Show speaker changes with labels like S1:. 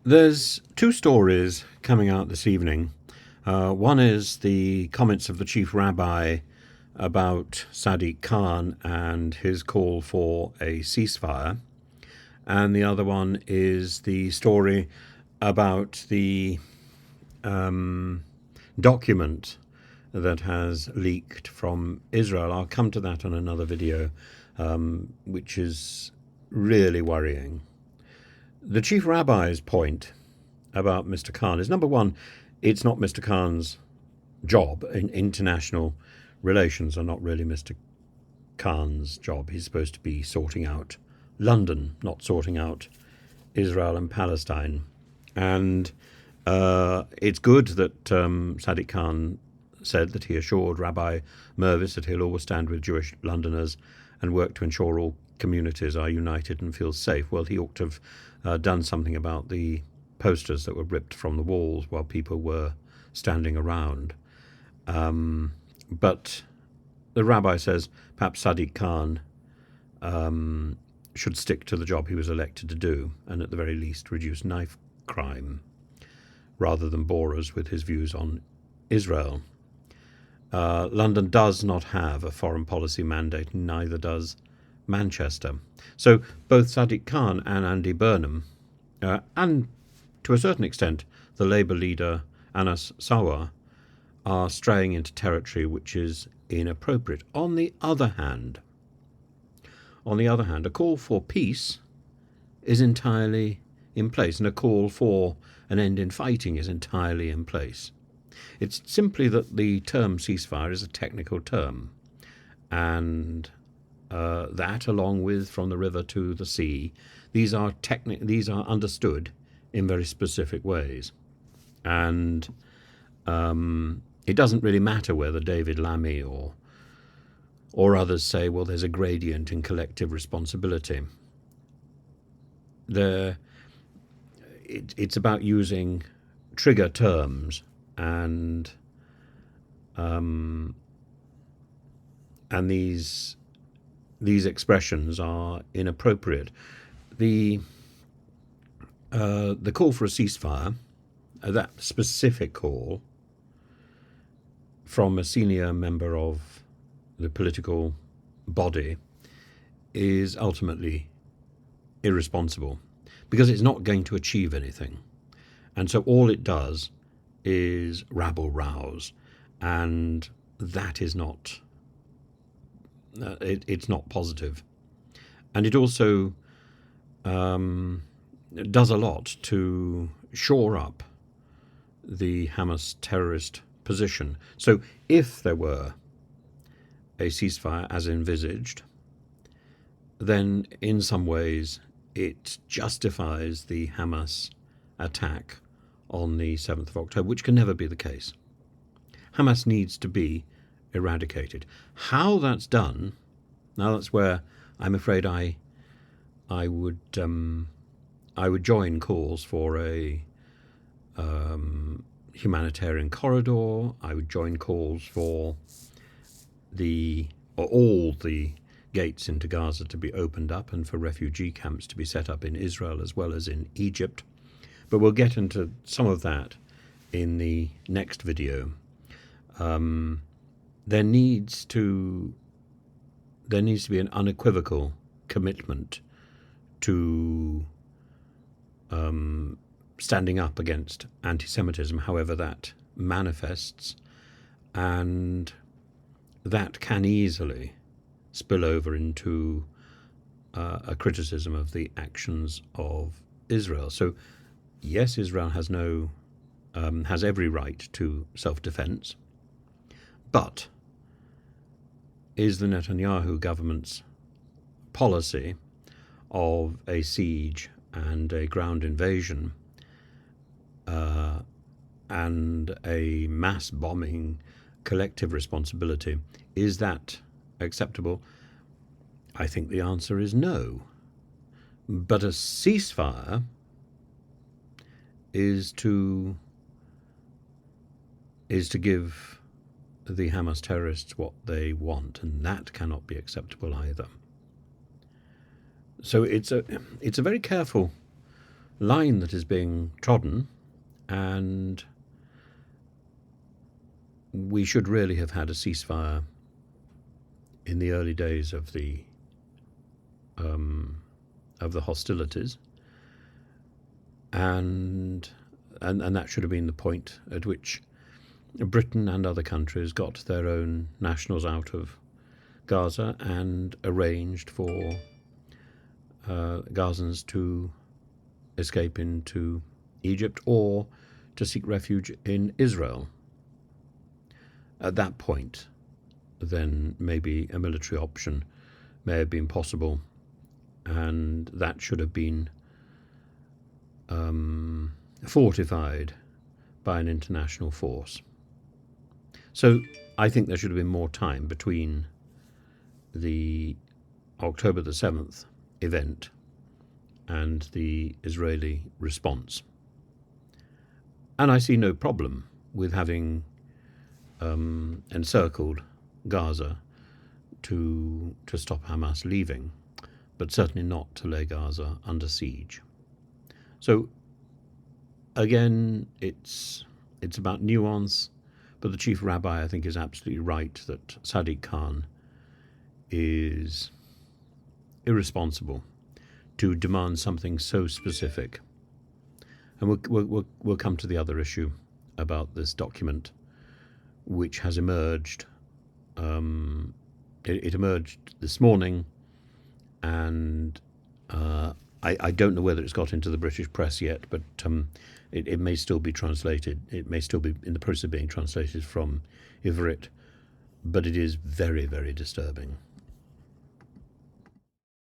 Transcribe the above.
S1: There's two stories coming out this evening. One is the comments of the chief rabbi about Sadiq Khan and his call for a ceasefire, and the other one is the story about the document that has leaked from Israel. I'll come to that on another video, which is really worrying. The chief rabbi's point about Mr. Khan is, number one, it's not Mr. Khan's job. International relations are not really Mr. Khan's job. He's supposed to be sorting out London, not sorting out Israel and Palestine. And it's good that Sadiq Khan said that he assured Rabbi Mervis that he'll always stand with Jewish Londoners and work to ensure all communities are united and feel safe. Well, he ought to have done something about the posters that were ripped from the walls while people were standing around. But the rabbi says perhaps Sadiq Khan should stick to the job he was elected to do, and at the very least reduce knife crime, rather than bore us with his views on Israel. London does not have a foreign policy mandate, neither does Manchester. So both Sadiq Khan and Andy Burnham, and to a certain extent the Labour leader Anas Sawar, are straying into territory which is inappropriate. On the other hand, a call for peace is entirely in place, and a call for an end in fighting is entirely in place. It's simply that the term ceasefire is a technical term, and that, along with from the river to the sea, these are understood in very specific ways. And it doesn't really matter whether David Lammy or others say, well, there's a gradient in collective responsibility. It's about using trigger terms, and these expressions are inappropriate. The call for a ceasefire, that specific call from a senior member of the political body, is ultimately irresponsible, because it's not going to achieve anything. And so all it does is rabble-rouse, and that is not it's not positive. And it also does a lot to shore up the Hamas terrorist position. So if there were a ceasefire as envisaged, then in some ways it justifies the Hamas attack on the 7th of October, which can never be the case. Hamas needs to be eradicated. How that's done, now that's where I'm afraid I would join calls for a humanitarian corridor. I would join calls for all the gates into Gaza to be opened up, and for refugee camps to be set up in Israel as well as in Egypt. But we'll get into some of that in the next video. There needs to be an unequivocal commitment to standing up against anti-Semitism, however that manifests, and that can easily spill over into a criticism of the actions of Israel. So yes, Israel has every right to self-defense, but is the Netanyahu government's policy of a siege and a ground invasion and a mass bombing collective responsibility, is that acceptable? I think the answer is no. But a ceasefire is to give the Hamas terrorists what they want, and that cannot be acceptable either. So it's a very careful line that is being trodden, and we should really have had a ceasefire in the early days of the hostilities, and that should have been the point at which Britain and other countries got their own nationals out of Gaza and arranged for Gazans to escape into Egypt or to seek refuge in Israel. At that point, then maybe a military option may have been possible, and that should have been fortified by an international force. So I think there should have been more time between the October the 7th event and the Israeli response. And I see no problem with having encircled Gaza to stop Hamas leaving, but certainly not to lay Gaza under siege. So again, it's about nuance, but the chief rabbi, I think, is absolutely right that Sadiq Khan is irresponsible to demand something so specific. And we'll come to the other issue about this document, which has emerged. It emerged this morning, and I don't know whether it's got into the British press yet, but it may still be translated. It may still be in the process of being translated from Ivrit, but it is very, very disturbing.